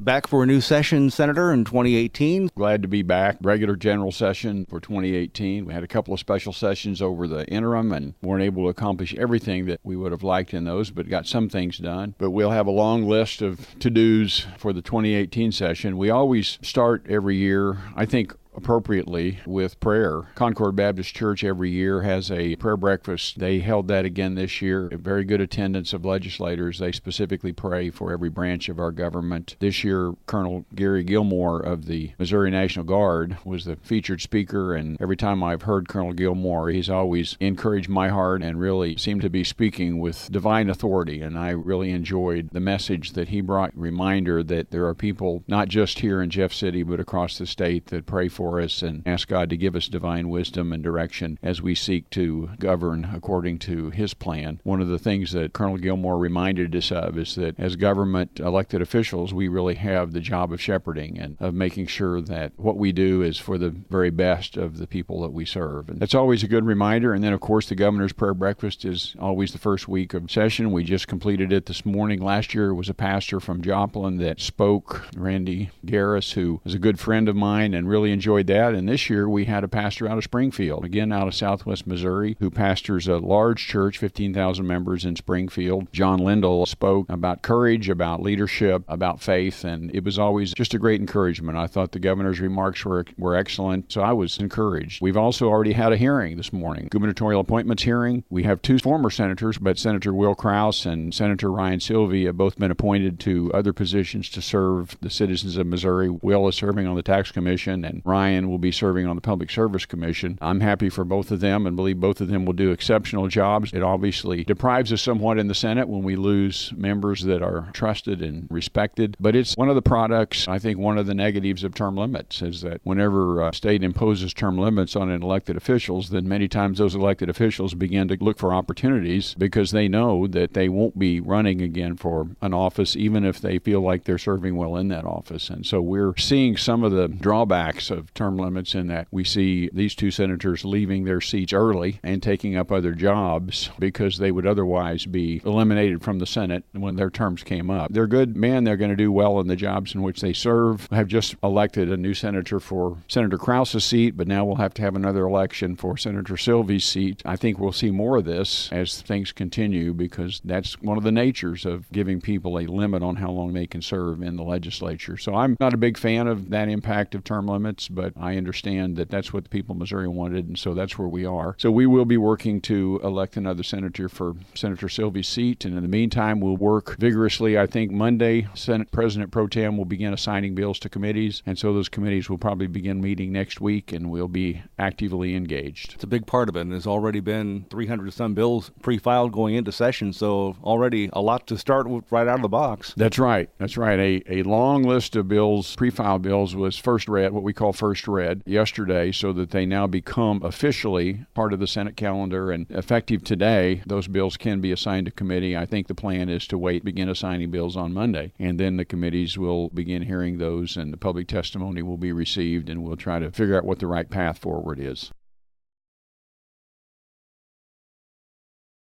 Back for a new session, Senator, in 2018. Glad to be back. Regular general session for 2018. We had a couple of special sessions over the interim and weren't able to accomplish everything that we would have liked in those, but got some things done. But we'll have a long list of to-dos for the 2018 session. We always start every year, I think, appropriately with prayer. Concord Baptist Church every year has a prayer breakfast. They held that again this year. A very good attendance of legislators. They specifically pray for every branch of our government. This year, Colonel Gary Gilmore of the Missouri National Guard was the featured speaker, and every time I've heard Colonel Gilmore, he's always encouraged my heart and really seemed to be speaking with divine authority, and I really enjoyed the message that he brought. Reminder that there are people not just here in Jeff City but across the state that pray for us and ask God to give us divine wisdom and direction as we seek to govern according to His plan. One of the things that Colonel Gilmore reminded us of is that as government elected officials, we really have the job of shepherding and of making sure that what we do is for the very best of the people that we serve. And that's always a good reminder. And then, of course, the Governor's Prayer Breakfast is always the first week of session. We just completed it this morning. Last year, it was a pastor from Joplin that spoke, Randy Garris, who is a good friend of mine and really enjoyed that. And this year we had a pastor out of Springfield, again out of Southwest Missouri, who pastors a large church, 15,000 members in Springfield. John Lindell spoke about courage, about leadership, about faith, and it was always just a great encouragement. I thought the governor's remarks were excellent, so I was encouraged. We've also already had a hearing this morning, gubernatorial appointments hearing. We have two former senators, but Senator Will Krause and Senator Ryan Sylvie have both been appointed to other positions to serve the citizens of Missouri. Will is serving on the Tax Commission, and Ryan will be serving on the Public Service Commission. I'm happy for both of them and believe both of them will do exceptional jobs. It obviously deprives us somewhat in the Senate when we lose members that are trusted and respected, but it's one of the products, I think one of the negatives of term limits is that whenever a state imposes term limits on elected officials, then many times those elected officials begin to look for opportunities because they know that they won't be running again for an office even if they feel like they're serving well in that office. And so we're seeing some of the drawbacks of term limits in that we see these two senators leaving their seats early and taking up other jobs because they would otherwise be eliminated from the Senate when their terms came up. They're good men. They're going to do well in the jobs in which they serve. I have just elected a new senator for Senator Krause's seat, but now we'll have to have another election for Senator Sylvie's seat. I think we'll see more of this as things continue because that's one of the natures of giving people a limit on how long they can serve in the legislature. So I'm not a big fan of that impact of term limits, but I understand that that's what the people of Missouri wanted, and so that's where we are. So we will be working to elect another senator for Senator Sylvie's seat, and in the meantime, we'll work vigorously. I think Monday, Senate President Pro Tem will begin assigning bills to committees, and so those committees will probably begin meeting next week, and we'll be actively engaged. It's a big part of it, and there's already been 300-some bills pre-filed going into session, so already a lot to start with right out of the box. That's right. That's right. A long list of bills, pre-filed bills, was first read, what we call first read, yesterday, so that they now become officially part of the Senate calendar, and effective today, those bills can be assigned to committee. I think the plan is to begin assigning bills on Monday, and then the committees will begin hearing those, and the public testimony will be received, and we'll try to figure out what the right path forward is.